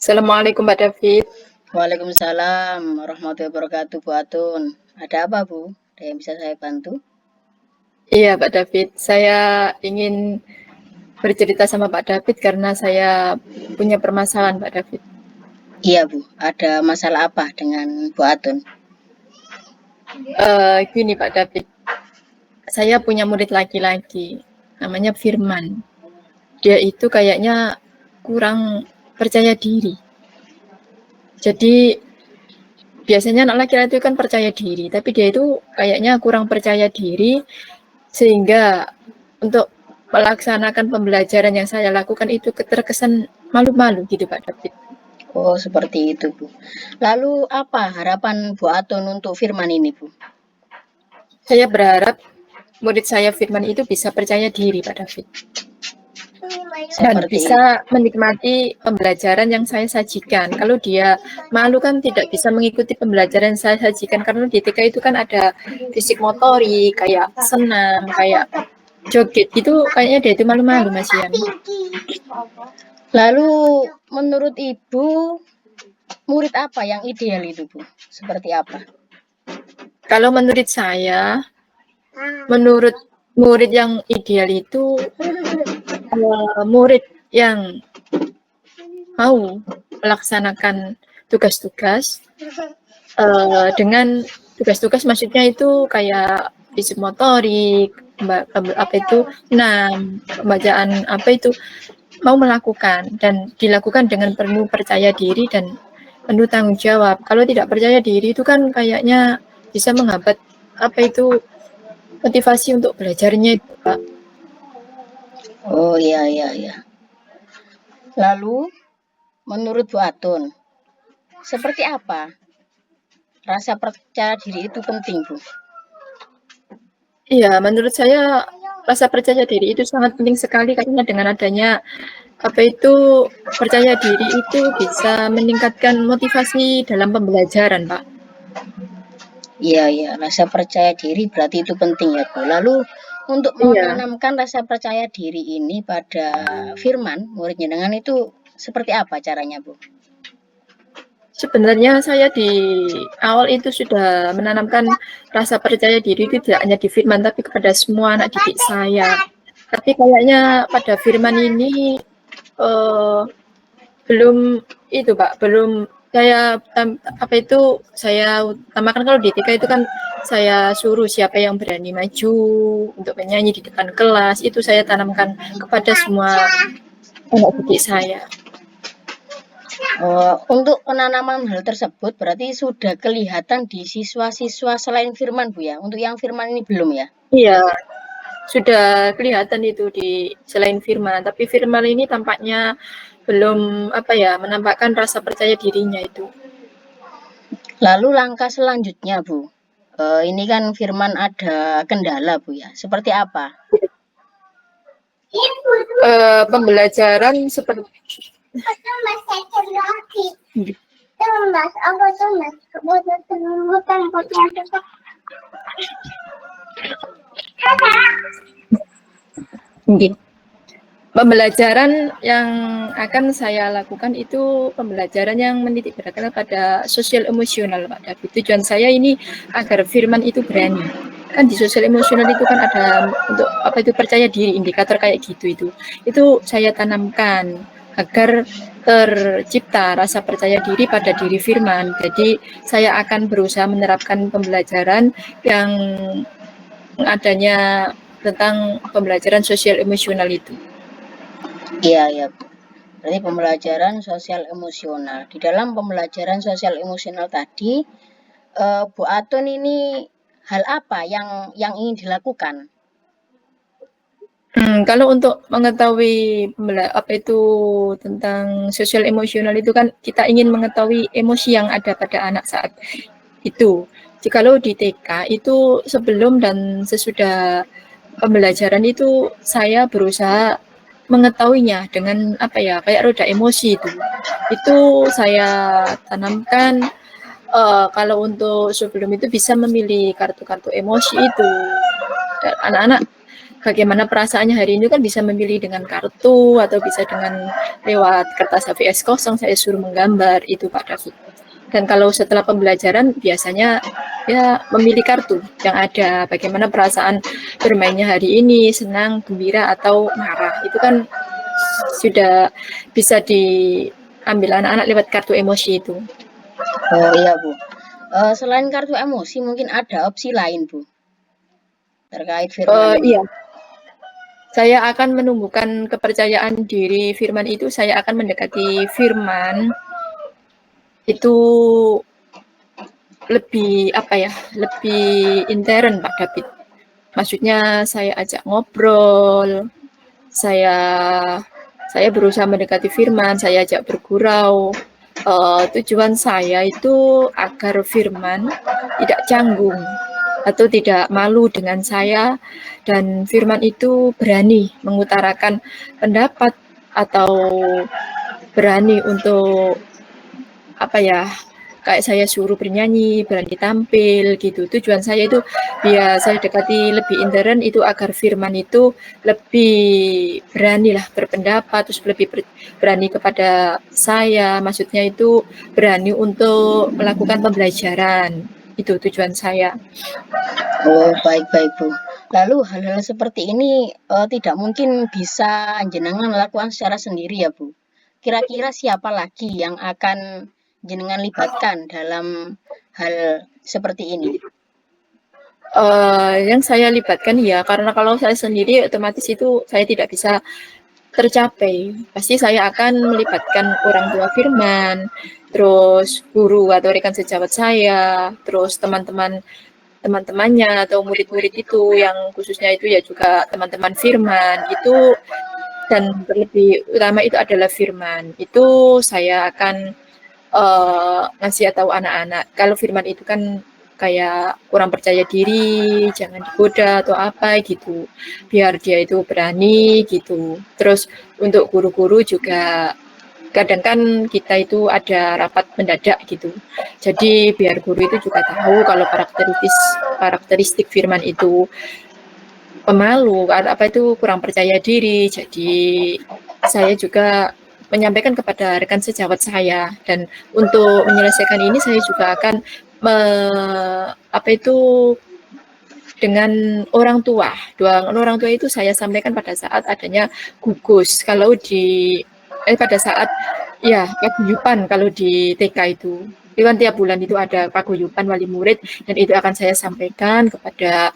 Assalamualaikum Mbak David. Waalaikumsalam warahmatullahi wabarakatuh, Bu Atun. Ada apa, Bu? Ada yang bisa saya bantu? Iya Mbak David, saya ingin bercerita sama Mbak David karena saya punya permasalahan Mbak David. Iya, Bu. Ada masalah apa dengan Bu Atun? Gini Pak David, saya punya murid laki-laki, namanya Firman. Dia itu kayaknya kurang percaya diri. Jadi biasanya anak laki-laki itu kan percaya diri, tapi dia itu kayaknya kurang percaya diri sehingga untuk melaksanakan pembelajaran yang saya lakukan itu terkesan malu-malu gitu Pak David. Oh, seperti itu, Bu. Lalu apa harapan Bu Atun untuk Firman ini, Bu? Saya berharap murid saya Firman itu bisa percaya diri Pak David. Dan Seperti bisa menikmati pembelajaran yang saya sajikan. Kalau dia malu kan tidak bisa mengikuti pembelajaran yang saya sajikan karena di TK itu kan ada fisik motorik, kayak senam, kayak joget gitu, kayaknya dia itu malu-malu Mas Ian. Lalu menurut Ibu, murid apa yang ideal itu, Bu? Seperti apa? Kalau menurut saya, menurut murid yang ideal itu murid yang mau melaksanakan tugas-tugas dengan tugas-tugas maksudnya itu kayak fisik motorik, apa itu, pembacaan apa itu, mau melakukan dan dilakukan dengan penuh percaya diri dan penuh tanggung jawab. Kalau tidak percaya diri itu kan kayaknya bisa menghambat apa itu motivasi untuk belajarnya itu, Pak. Oh, iya, iya, iya. Lalu menurut Bu Atun, seperti apa rasa percaya diri itu penting, Bu? Iya, menurut saya rasa percaya diri itu sangat penting sekali karena dengan adanya apa itu percaya diri itu bisa meningkatkan motivasi dalam pembelajaran, Pak. Iya, iya, rasa percaya diri berarti itu penting ya, Bu. Lalu untuk Iya, menanamkan rasa percaya diri ini pada Firman, muridnya dengan itu seperti apa caranya, Bu? sebenarnya saya di awal itu sudah menanamkan rasa percaya diri itu tidak hanya di Firman tapi kepada semua anak didik saya. Tapi kayaknya pada Firman ini eh, belum itu Pak, belum saya apa itu saya utamakan kalau di TK itu kan saya suruh siapa yang berani maju untuk menyanyi di depan kelas itu saya tanamkan kepada semua anak didik saya. Untuk penanaman hal tersebut berarti sudah kelihatan di siswa-siswa selain Firman, Bu ya. Untuk yang Firman ini belum ya? Iya, sudah kelihatan itu di selain Firman, tapi Firman ini tampaknya belum apa ya menampakkan rasa percaya dirinya itu. Lalu langkah selanjutnya, Bu. Ini kan Firman ada kendala, Bu ya. Seperti apa? Pembelajaran seperti mungkin pembelajaran yang akan saya lakukan itu pembelajaran yang menitik beratkan pada sosial emosional Pak David. Tujuan saya ini agar Firman itu berani. Kan di sosial emosional itu kan ada untuk apa itu percaya diri, indikator kayak gitu itu. Itu saya tanamkan agar tercipta rasa percaya diri pada diri Firman. Jadi saya akan berusaha menerapkan pembelajaran yang adanya tentang pembelajaran sosial emosional itu. Iya, ya. Berarti pembelajaran sosial emosional. Di dalam pembelajaran sosial emosional tadi, Bu Atun ini hal apa yang ingin dilakukan? Kalau untuk mengetahui apa itu tentang sosial emosional itu kan kita ingin mengetahui emosi yang ada pada anak saat itu. Jikalau di TK itu sebelum dan sesudah pembelajaran itu saya berusaha mengetahuinya dengan apa ya kayak roda emosi itu. Itu saya tanamkan kalau untuk sebelum itu bisa memilih kartu-kartu emosi itu. Anak-anak bagaimana perasaannya hari ini kan bisa memilih dengan kartu atau bisa dengan lewat kertas HVS kosong saya suruh menggambar itu Pak David. Dan kalau setelah pembelajaran biasanya ya memilih kartu yang ada bagaimana perasaan bermainnya hari ini, senang, gembira atau marah. Itu kan sudah bisa diambil anak-anak lewat kartu emosi itu. Oh iya Bu. Selain kartu emosi mungkin ada opsi lain Bu terkait firman ini. Iya, saya akan menumbuhkan kepercayaan diri firman itu. Saya akan mendekati firman itu lebih apa ya, lebih intern Pak David. Maksudnya saya ajak ngobrol, saya berusaha mendekati firman, saya ajak bergurau. Tujuan saya itu agar firman tidak canggung atau tidak malu dengan saya, dan firman itu berani mengutarakan pendapat atau berani untuk apa ya, kayak saya suruh bernyanyi, berani tampil gitu. Tujuan saya itu biar saya dekati lebih intern itu agar firman itu lebih beranilah berpendapat, terus lebih berani kepada saya. Maksudnya itu berani untuk melakukan pembelajaran. Itu tujuan saya. Oh, baik-baik Bu. Lalu hal-hal seperti ini tidak mungkin bisa jenengan lakukan secara sendiri ya Bu. Kira-kira siapa lagi yang akan jenengan libatkan dalam hal seperti ini? Yang saya libatkan ya, karena kalau saya sendiri otomatis itu saya tidak bisa tercapai. Pasti saya akan melibatkan orang tua firman, terus guru atau rekan sejawat saya, terus teman-temannya atau murid-murid itu yang khususnya itu ya juga teman-teman firman itu, dan terlebih utama itu adalah firman. Itu saya akan ngasih tahu anak-anak kalau firman itu kan kayak kurang percaya diri, jangan digoda atau apa gitu, biar dia itu berani gitu. Terus untuk guru-guru juga kadang kan kita itu ada rapat mendadak gitu, jadi biar guru itu juga tahu kalau karakteristik firman itu pemalu, apa itu kurang percaya diri. Jadi saya juga menyampaikan kepada rekan sejawat saya, dan untuk menyelesaikan ini saya juga akan apa itu dengan orang tua. Orang tua itu saya sampaikan pada saat adanya gugus. Kalau pada saat ya paguyuban kalau di TK itu. Kan tiap bulan itu ada paguyuban wali murid, dan itu akan saya sampaikan kepada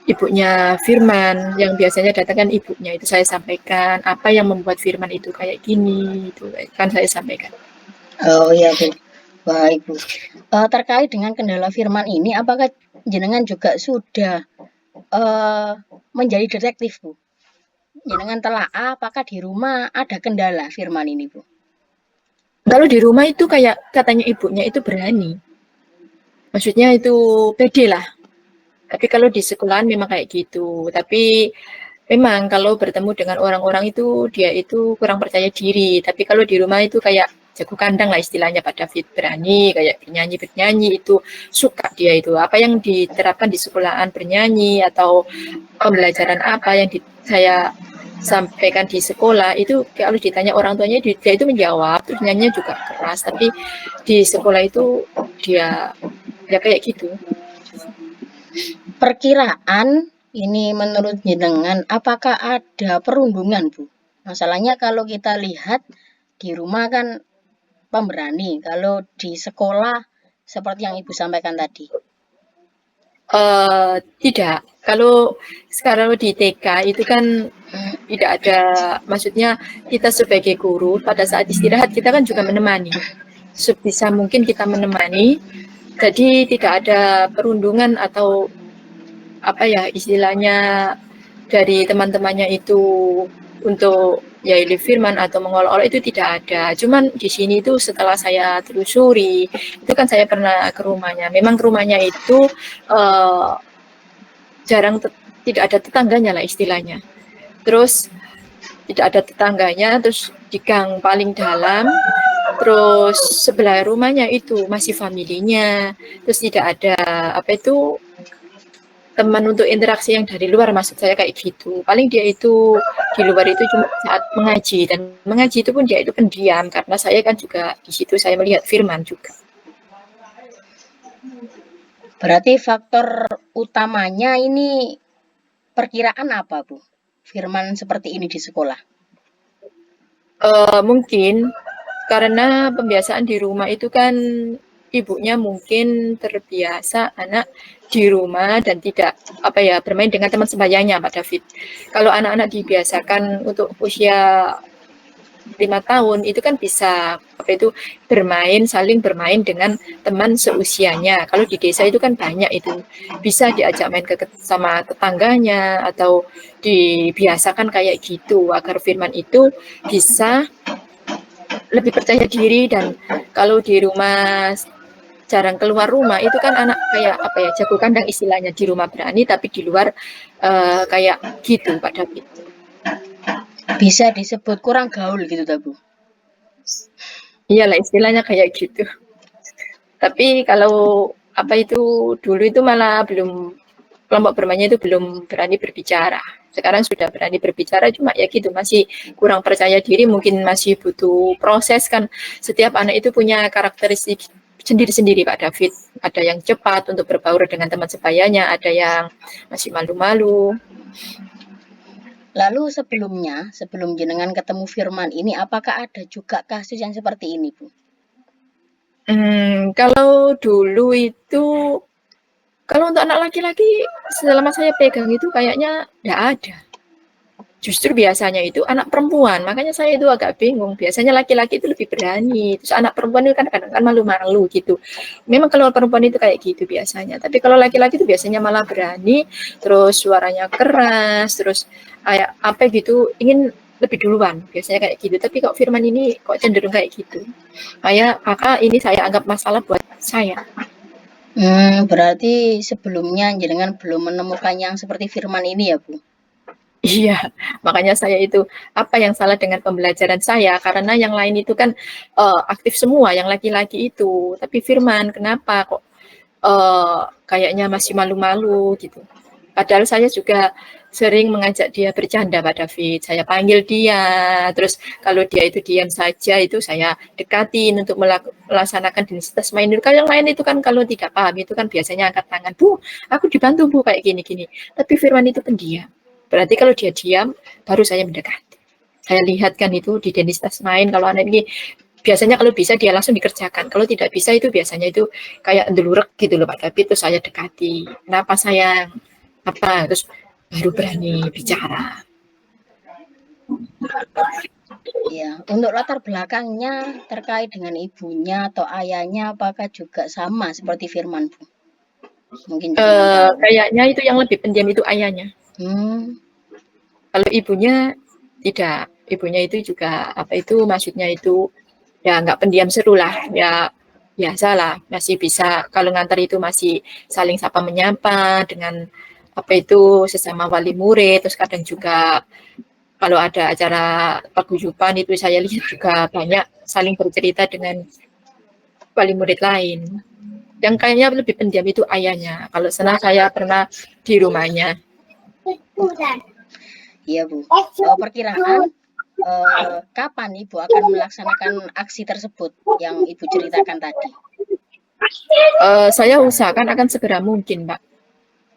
ibunya Firman, yang biasanya datang kan ibunya, itu saya sampaikan apa yang membuat Firman itu kayak gini, itu kan saya sampaikan. Oh iya Bu, baik Bu. Terkait dengan kendala firman ini, apakah jenengan juga sudah menjadi detektif Bu? Jenengan telaah apakah di rumah ada kendala firman ini Bu? Kalau di rumah itu kayak katanya ibunya itu berani, maksudnya itu pede lah. Tapi kalau di sekolahan memang kayak gitu. Tapi memang kalau bertemu dengan orang-orang itu dia itu kurang percaya diri. Tapi kalau di rumah itu kayak jago kandang lah istilahnya Pak David, berani kayak bernyanyi itu suka dia itu. Apa yang diterapkan di sekolahan bernyanyi atau pembelajaran apa yang saya sampaikan di sekolah itu kalau ditanya orang tuanya dia itu menjawab, terus nyanyinya juga keras. Tapi di sekolah itu dia ya kayak gitu. Perkiraan ini menurut jenengan apakah ada perundungan Bu? Masalahnya kalau kita lihat di rumah kan pemberani, kalau di sekolah seperti yang Ibu sampaikan tadi. Tidak. Kalau sekarang di TK itu kan tidak ada, maksudnya kita sebagai guru pada saat istirahat kita kan juga menemani. Sebisa mungkin kita menemani. Jadi tidak ada perundungan atau apa ya istilahnya dari teman-temannya itu untuk Yaili Firman atau mengolok-olok itu tidak ada. Cuman di sini itu setelah saya telusuri, itu kan saya pernah ke rumahnya. Memang ke rumahnya itu jarang tidak ada tetangganya lah istilahnya. Terus tidak ada tetangganya, terus di gang paling dalam, terus sebelah rumahnya itu masih familinya, terus tidak ada apa itu teman untuk interaksi yang dari luar, maksud saya kayak gitu. Paling dia itu di luar itu cuma saat mengaji, dan mengaji itu pun dia itu pendiam, karena saya kan juga di situ saya melihat firman juga. Berarti faktor utamanya ini perkiraan apa, Bu? Firman seperti ini di sekolah? Mungkin karena pembiasaan di rumah itu kan ibunya mungkin terbiasa anak di rumah dan tidak bermain dengan teman sebayanya, Pak David. Kalau anak-anak dibiasakan untuk usia 5 tahun itu kan bisa saling bermain dengan teman seusianya. Kalau di desa itu kan banyak itu, bisa diajak main sama tetangganya atau dibiasakan kayak gitu agar firman itu bisa lebih percaya diri. Dan kalau di rumah jarang keluar rumah itu kan anak kayak jago kandang istilahnya, di rumah berani tapi di luar kayak gitu, Pak David. Bisa disebut kurang gaul gitu, Bu? Iyalah istilahnya kayak gitu. Tapi kalau dulu itu malah kelompok bermainnya itu belum berani berbicara. Sekarang sudah berani berbicara, cuma ya gitu, masih kurang percaya diri, mungkin masih butuh proses kan. Setiap anak itu punya karakteristik sendiri-sendiri, Pak David. Ada yang cepat untuk berbaur dengan teman sebayanya, ada yang masih malu-malu. Lalu sebelum jenengan ketemu firman ini, apakah ada juga kasus yang seperti ini, Bu? Kalau dulu itu, kalau untuk anak laki-laki selama saya pegang itu kayaknya nggak ada. Justru biasanya itu anak perempuan, makanya saya itu agak bingung. Biasanya laki-laki itu lebih berani, terus anak perempuan itu kan kadang-kadang malu-malu gitu. Memang kalau perempuan itu kayak gitu biasanya, tapi kalau laki-laki itu biasanya malah berani, terus suaranya keras, terus kayak ingin lebih duluan, biasanya kayak gitu. Tapi kok firman ini kok cenderung kayak gitu. Kayak ini saya anggap masalah buat saya. Berarti sebelumnya jenengan belum menemukan yang seperti firman ini ya, Bu? Iya, makanya saya itu, apa yang salah dengan pembelajaran saya, karena yang lain itu kan aktif semua, yang laki-laki itu. Tapi firman, kenapa kok kayaknya masih malu-malu gitu. Padahal saya juga sering mengajak dia bercanda, Pak David. Saya panggil dia, terus kalau dia itu diam saja, itu saya dekatin untuk melaksanakan densitas main. Kalau yang lain itu kan kalau tidak paham, itu kan biasanya angkat tangan, Bu, aku dibantu Bu, kayak gini-gini. Tapi firman itu pendiam. Berarti kalau dia diam, baru saya mendekati. Saya lihat kan itu di densitas main, kalau anak ini biasanya kalau bisa dia langsung dikerjakan. Kalau tidak bisa itu biasanya itu kayak ndelurek gitu loh, Pak David. Terus saya dekati. Kenapa sayang? Terus baru berani bicara. Ya, untuk latar belakangnya terkait dengan ibunya atau ayahnya apakah juga sama seperti firman, Bu? Mungkin kayaknya itu yang lebih pendiam itu ayahnya. Kalau ibunya tidak, ibunya itu juga maksudnya itu ya nggak pendiam seru lah, ya biasalah, masih bisa kalau ngantar itu masih saling sapa menyapa dengan sesama wali murid. Terus kadang juga kalau ada acara paguyuban itu saya lihat juga banyak saling bercerita dengan wali murid lain. Yang kayaknya lebih pendiam itu ayahnya. Kalau saya pernah di rumahnya. Iya, Bu. Perkiraan kapan Ibu akan melaksanakan aksi tersebut yang Ibu ceritakan tadi? Saya usahakan akan segera mungkin, Pak,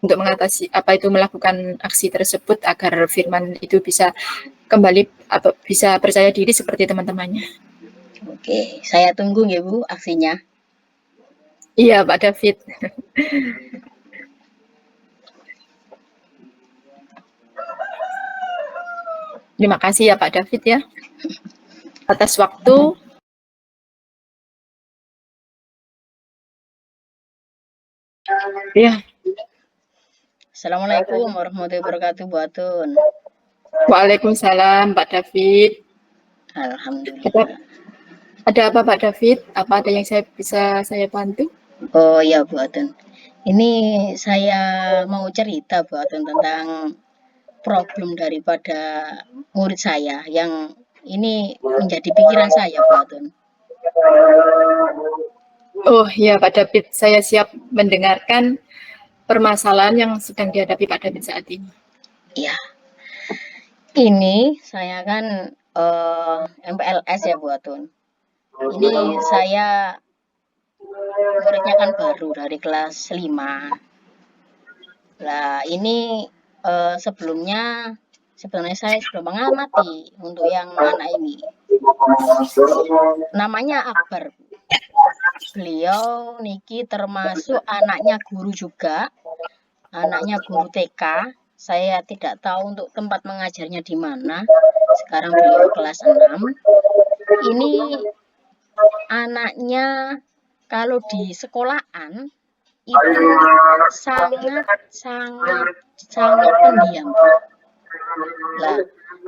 untuk mengatasi melakukan aksi tersebut agar firman itu bisa kembali atau bisa percaya diri seperti teman-temannya. Oke, saya tunggu ya, Bu, aksinya. Iya, Pak David. Terima kasih ya Pak David ya atas waktu. Ya. Assalamualaikum warahmatullahi wabarakatuh, Bu Atun. Waalaikumsalam Pak David. Alhamdulillah. Ada apa Pak David? Apa ada yang bisa saya bantu? Oh ya Bu Atun. Ini saya mau cerita Bu Atun tentang problem daripada murid saya yang ini menjadi pikiran saya Bu Atun. Oh ya Pak David, saya siap mendengarkan permasalahan yang sedang dihadapi Pak David saat ini? Ya, ini saya kan MPLS ya Bu Atun. Ini saya muridnya kan baru dari kelas 5. Lah ini sebelumnya sebenarnya saya sudah mengamati untuk yang anak ini. Namanya Akbar. Beliau niki termasuk anaknya guru juga, anaknya guru TK. Saya tidak tahu untuk tempat mengajarnya di mana. Sekarang beliau kelas 6. Ini anaknya kalau di sekolahan itu sangat pendiam. Lah,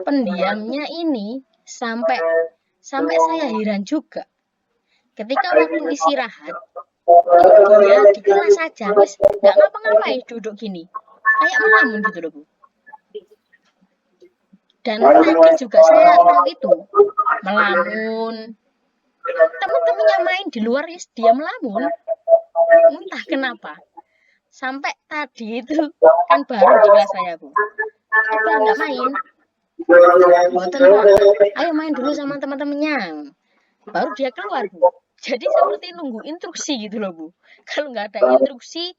pendiamnya ini sampai saya heran juga. Ketika waktu istirahat, ini dia di kelas saja, wes nggak ngapa-ngapain duduk gini, kayak melamun gitu loh Bu. Dan tadi juga saya tahu itu melamun. Teman-temannya main di luar ya dia melamun. Entah kenapa. Sampai tadi itu kan baru di kelas saya Bu. Akbar nggak main. Boten Pak. Ayo main dulu sama teman-temannya. Baru dia keluar Bu. Jadi seperti nunggu instruksi gitu loh Bu. Kalau nggak ada instruksi,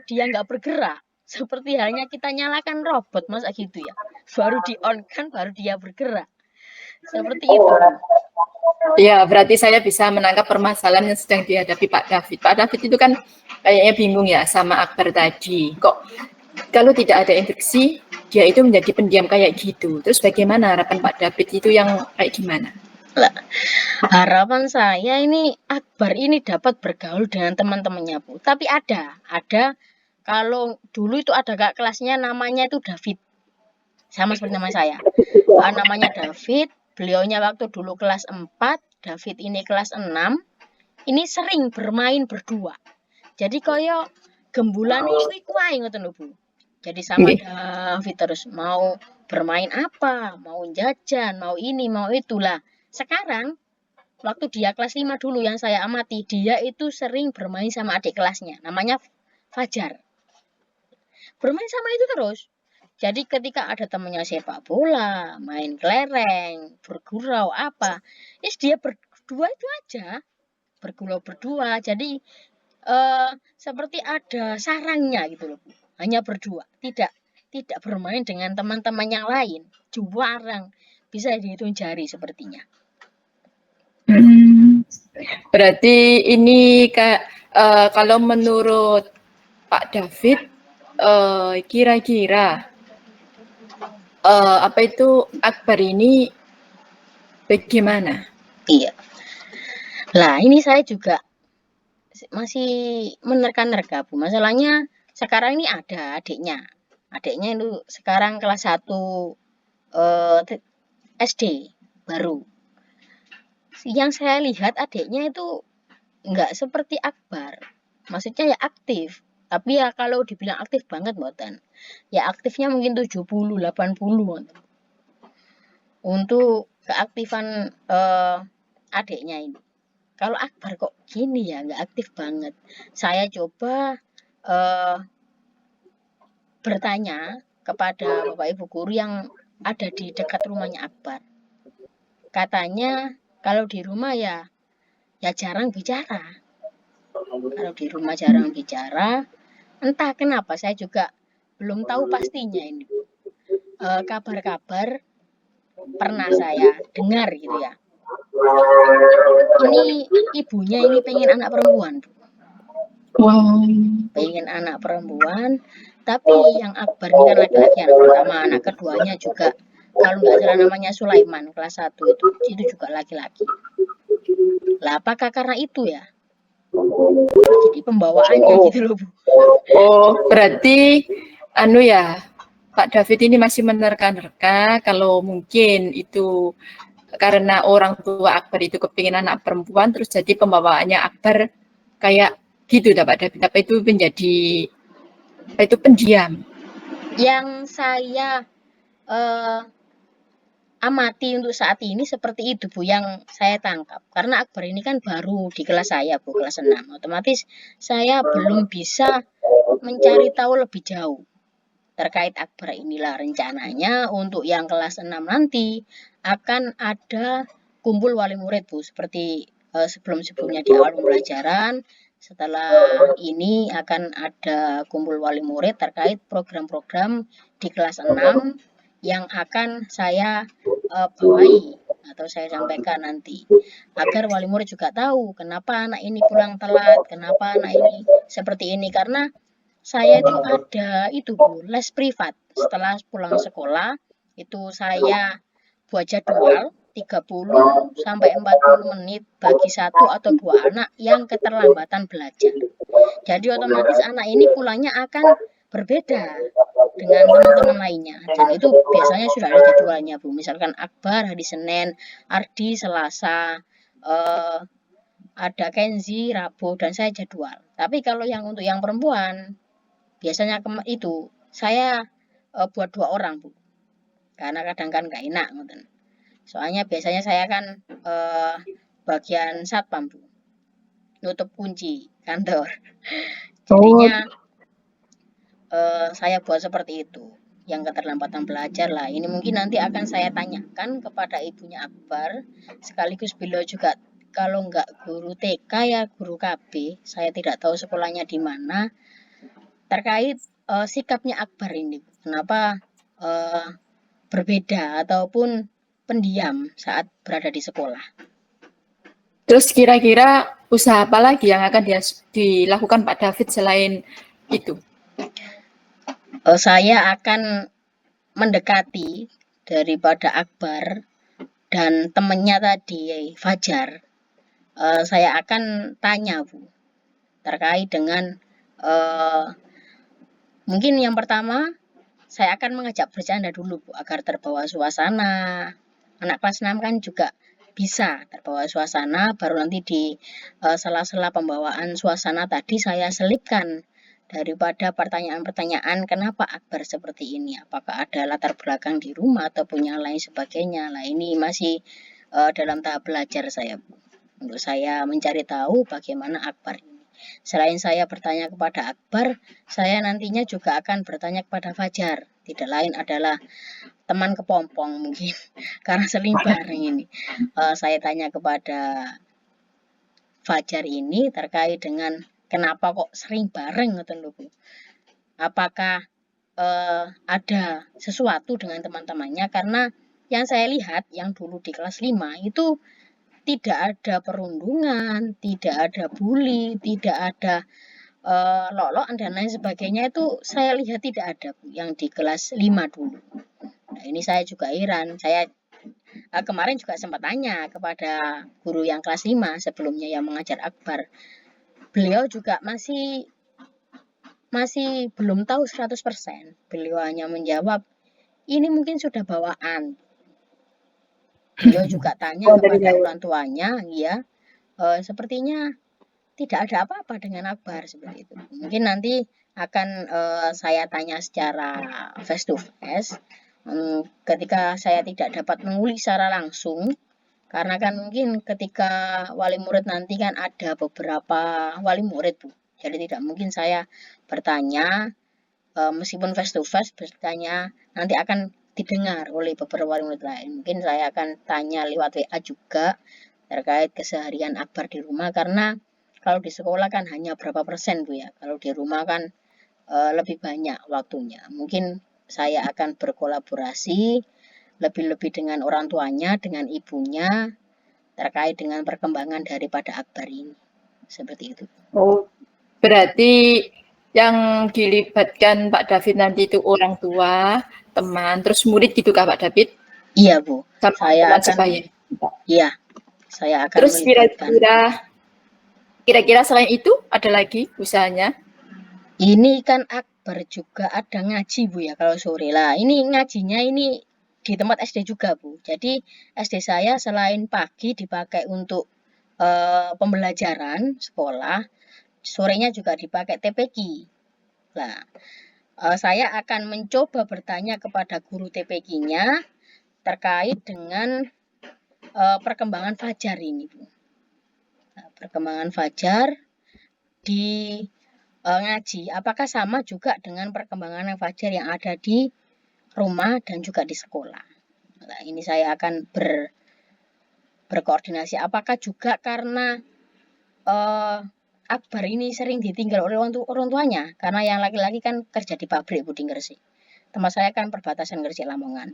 dia nggak bergerak. Seperti halnya kita nyalakan robot, masa gitu ya. Baru di-on kan, baru dia bergerak. Seperti itu Bu. Ya, berarti saya bisa menangkap permasalahan yang sedang dihadapi Pak David. Pak David itu kan kayaknya bingung ya sama Akbar tadi. Kok kalau tidak ada instruksi, dia itu menjadi pendiam kayak gitu. Terus bagaimana harapan Pak David itu yang kayak gimana? Lah, harapan saya ini Akbar ini dapat bergaul dengan teman-temannya Bu. Tapi ada kalau dulu itu ada kak kelasnya namanya itu David. Sama seperti nama saya. Namanya David, beliaunya waktu dulu kelas 4, David ini kelas 6. Ini sering bermain berdua. Jadi koyo gembulan iki kuwi ngoten lho Bu. Jadi sama David terus mau bermain apa, mau jajan, mau ini, mau itulah. Sekarang waktu dia kelas 5 dulu yang saya amati, dia itu sering bermain sama adik kelasnya, namanya Fajar. Bermain sama itu terus. Jadi ketika ada temannya sepak bola, main kelereng, bergurau apa, dia berdua itu aja, bergurau berdua. Jadi seperti ada sarangnya gitu loh, hanya berdua, tidak bermain dengan teman-teman yang lain, jarang, bisa dihitung jari sepertinya. Berarti ini kalau menurut Pak David, kira-kira apa itu Akbar ini bagaimana? Iya. Lah ini saya juga masih menerka-nerka Bu. Masalahnya sekarang ini ada adiknya. Adiknya itu sekarang kelas 1 SD baru. Yang saya lihat adiknya itu nggak seperti Akbar. Maksudnya ya aktif. Tapi ya kalau dibilang aktif banget mboten. Ya aktifnya mungkin 70, 80. Untuk keaktifan adiknya ini. Kalau Akbar kok gini ya, nggak aktif banget. Saya coba bertanya kepada Bapak Ibu guru yang ada di dekat rumahnya Akbar. Katanya kalau di rumah ya jarang bicara. Kalau di rumah jarang bicara, entah kenapa saya juga belum tahu pastinya ini. Kabar-kabar pernah saya dengar gitu ya. Ini ibunya ini pengen anak perempuan. Pengen anak perempuan, tapi yang Akbar ini kan laki-laki anak pertama, anak keduanya juga kalau nggak salah namanya Sulaiman kelas 1 itu juga laki-laki. Lah apakah karena itu ya? Jadi pembawaannya gitu loh Bu. Oh, berarti ya Pak David ini masih menerka-nerka kalau mungkin itu karena orang tua Akbar itu kepingin anak perempuan, terus jadi pembawaannya Akbar kayak gitu dah Pak David, apa itu menjadi itu pendiam. Yang saya amati untuk saat ini seperti itu Bu yang saya tangkap. Karena Akbar ini kan baru di kelas saya Bu, kelas 6. Otomatis saya belum bisa mencari tahu lebih jauh terkait akbar inilah. Rencananya untuk yang kelas 6 nanti akan ada kumpul wali murid, Bu, seperti sebelum-sebelumnya di awal pembelajaran. Setelah ini akan ada kumpul wali murid terkait program-program di kelas 6 yang akan saya bawahi atau saya sampaikan nanti, agar wali murid juga tahu kenapa anak ini pulang telat, kenapa anak ini seperti ini. Karena saya itu ada itu, Bu, les privat. Setelah pulang sekolah, itu saya buat jadwal 30 sampai 40 menit bagi satu atau dua anak yang keterlambatan belajar. Jadi otomatis anak ini pulangnya akan berbeda dengan teman-teman lainnya. Dan itu biasanya sudah ada jadwalnya, Bu. Misalkan akbar hari Senin, Ardi Selasa, ada Kenzi Rabu, dan saya jadwal. Tapi kalau yang untuk yang perempuan, biasanya itu saya buat 2 orang, Bu. Karena kadang kan nggak enak, soalnya biasanya saya kan bagian satpam, Bu, nutup kunci kantor. Jadinya saya buat seperti itu. Yang keterlambatan belajar lah, ini mungkin nanti akan saya tanyakan kepada ibunya akbar, sekaligus beliau juga kalau nggak guru TK ya guru KB, saya tidak tahu sekolahnya di mana, terkait sikapnya akbar ini. Kenapa berbeda ataupun pendiam saat berada di sekolah. Terus kira-kira usaha apa lagi yang akan dilakukan Pak David selain itu? Saya akan mendekati daripada akbar dan temannya tadi Fajar. Saya akan tanya, Bu, terkait dengan mungkin yang pertama saya akan mengajak bercanda dulu, Bu, agar terbawa suasana. Anak kelas 6 kan juga bisa terbawa suasana, baru nanti di sela-sela pembawaan suasana tadi saya selipkan daripada pertanyaan-pertanyaan kenapa akbar seperti ini, apakah ada latar belakang di rumah ataupun yang lain sebagainya. Nah, ini masih dalam tahap belajar saya, Bu, untuk saya mencari tahu bagaimana akbar ini. Selain saya bertanya kepada akbar, saya nantinya juga akan bertanya kepada Fajar. Tidak lain adalah teman kepompong mungkin, karena sering bareng ini. Saya tanya kepada Fajar ini terkait dengan kenapa kok sering bareng, Bu. Apakah ada sesuatu dengan teman-temannya, karena yang saya lihat yang dulu di kelas 5 itu tidak ada perundungan, tidak ada bully, tidak ada lolokan dan lain sebagainya, itu saya lihat tidak ada, Bu, yang di kelas 5 dulu. Nah, ini saya juga heran. Saya kemarin juga sempat tanya kepada guru yang kelas 5 sebelumnya yang mengajar akbar. Beliau juga masih belum tahu 100%. Beliau hanya menjawab, ini mungkin sudah bawaan. Beliau juga tanya kepada orang tuanya, ya, sepertinya tidak ada apa-apa dengan akbar seperti itu. Mungkin nanti akan saya tanya secara face to face ketika saya tidak dapat mengulik secara langsung, karena kan mungkin ketika wali murid nanti kan ada beberapa wali murid, Bu. Jadi tidak mungkin saya bertanya meskipun face to face bertanya nanti akan didengar oleh beberapa wali murid lain. Mungkin saya akan tanya lewat WA juga terkait keseharian akbar di rumah, karena kalau di sekolah kan hanya berapa persen, Bu, ya. Kalau di rumah kan lebih banyak waktunya. Mungkin saya akan berkolaborasi lebih-lebih dengan orang tuanya, dengan ibunya, terkait dengan perkembangan daripada akbar ini. Seperti itu. Oh, berarti yang dilibatkan Pak David nanti itu orang tua, teman, terus murid gitu kah Pak David? Iya, Bu. Sama saya teman akan sebaya. Iya, saya akan Terus melibatkan. kira-kira selain itu ada lagi usahanya? Ini kan akbar juga ada ngaji, Bu, ya, kalau sore lah. Ini ngajinya ini di tempat SD juga, Bu. Jadi SD saya selain pagi dipakai untuk pembelajaran sekolah, sorenya juga dipakai TPQ. Nah, saya akan mencoba bertanya kepada guru TPQ-nya terkait dengan perkembangan Fajar ini, Bu. Nah, perkembangan Fajar di ngaji, apakah sama juga dengan perkembangan Fajar yang ada di rumah dan juga di sekolah? Nah, ini saya akan berkoordinasi. Apakah juga karena Akbar ini sering ditinggal oleh orang tuanya? Karena yang laki-laki kan kerja di pabrik Bu di Gresik. Tempat saya kan perbatasan Gresik Lamongan.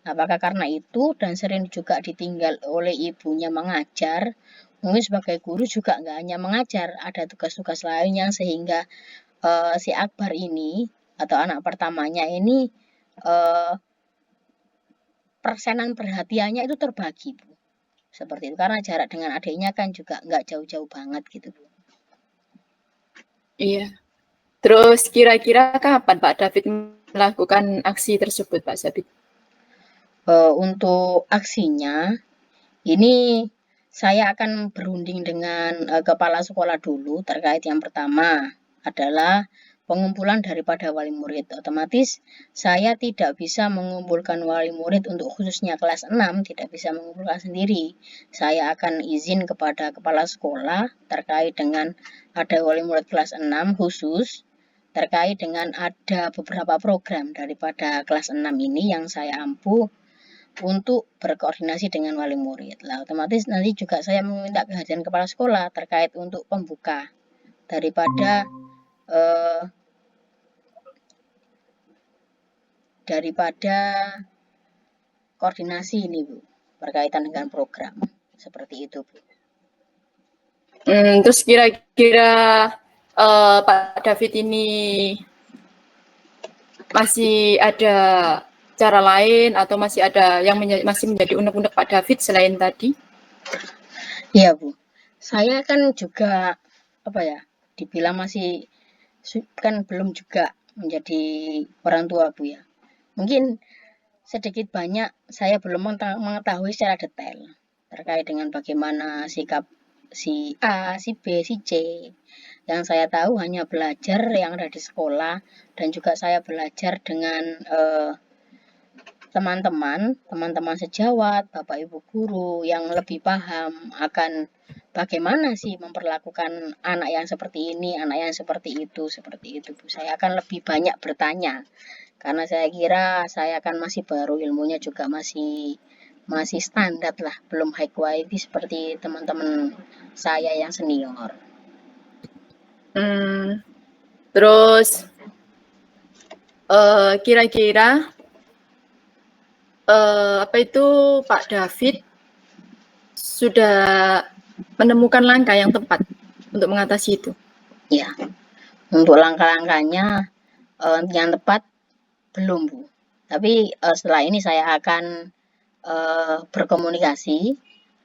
Apakah karena itu dan sering juga ditinggal oleh ibunya mengajar? Mungkin sebagai guru juga nggak hanya mengajar, ada tugas-tugas lainnya sehingga si Akbar ini atau anak pertamanya ini persenan perhatiannya itu terbagi, Bu. Seperti itu. Karena jarak dengan adiknya kan juga nggak jauh-jauh banget gitu, Bu. Iya. Terus kira-kira kapan Pak David melakukan aksi tersebut, Pak Sabit? Untuk aksinya, ini saya akan berunding dengan kepala sekolah dulu terkait yang pertama adalah pengumpulan daripada wali murid. Otomatis saya tidak bisa mengumpulkan wali murid untuk khususnya kelas 6, tidak bisa mengumpulkan sendiri. Saya akan izin kepada kepala sekolah terkait dengan ada wali murid kelas 6 khusus terkait dengan ada beberapa program daripada kelas 6 ini yang saya ampuh untuk berkoordinasi dengan wali murid. Lah, otomatis nanti juga saya meminta kehadiran kepala sekolah terkait untuk pembuka daripada koordinasi ini, Bu, berkaitan dengan program. Seperti itu, Bu. Terus kira-kira Pak David ini masih ada cara lain atau masih ada yang masih menjadi unek-unek Pak David selain tadi? Iya, Bu. Saya kan juga dibilang masih kan belum juga menjadi orang tua, Bu ya. Mungkin sedikit banyak saya belum mengetahui secara detail terkait dengan bagaimana sikap si A, si B, si C. Yang saya tahu hanya belajar yang ada di sekolah dan juga saya belajar dengan teman-teman sejawat, Bapak Ibu guru yang lebih paham akan bagaimana sih memperlakukan anak yang seperti ini, anak yang seperti itu. Saya akan lebih banyak bertanya karena saya kira saya kan masih baru, ilmunya juga masih standar lah, belum high quality seperti teman-teman saya yang senior. Terus kira-kira Pak David sudah menemukan langkah yang tepat untuk mengatasi itu? Ya, untuk langkah-langkahnya yang tepat belum, Bu. Tapi setelah ini saya akan berkomunikasi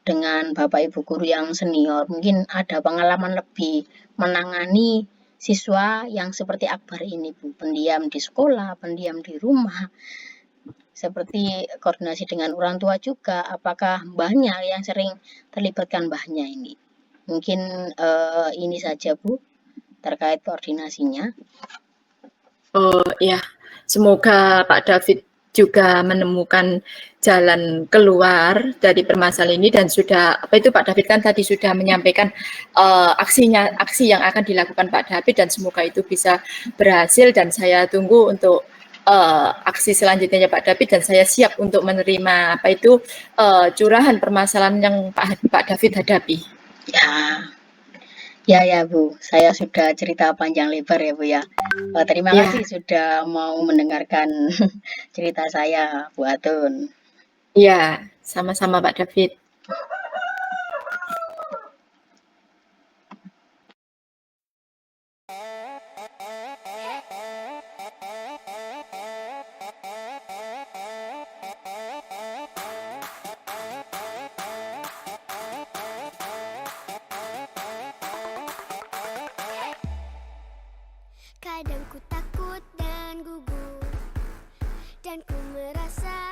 dengan Bapak Ibu guru yang senior. Mungkin ada pengalaman lebih menangani siswa yang seperti Akbar ini, Bu. Pendiam di sekolah, pendiam di rumah. Seperti koordinasi dengan orang tua juga. Apakah mbahnya yang sering terlibatkan mbahnya ini? Mungkin ini saja, Bu, terkait koordinasinya. Ya, semoga Pak David juga menemukan jalan keluar dari permasalahan ini dan sudah Pak David kan tadi sudah menyampaikan aksi yang akan dilakukan Pak David dan semoga itu bisa berhasil dan saya tunggu untuk aksi selanjutnya Pak David dan saya siap untuk menerima curahan permasalahan yang Pak David hadapi. Ya, Bu. Saya sudah cerita panjang lebar ya, Bu ya. Terima kasih sudah mau mendengarkan cerita saya, Bu Atun. Iya, sama-sama Pak David. Kadang ku takut dan gugup dan ku merasa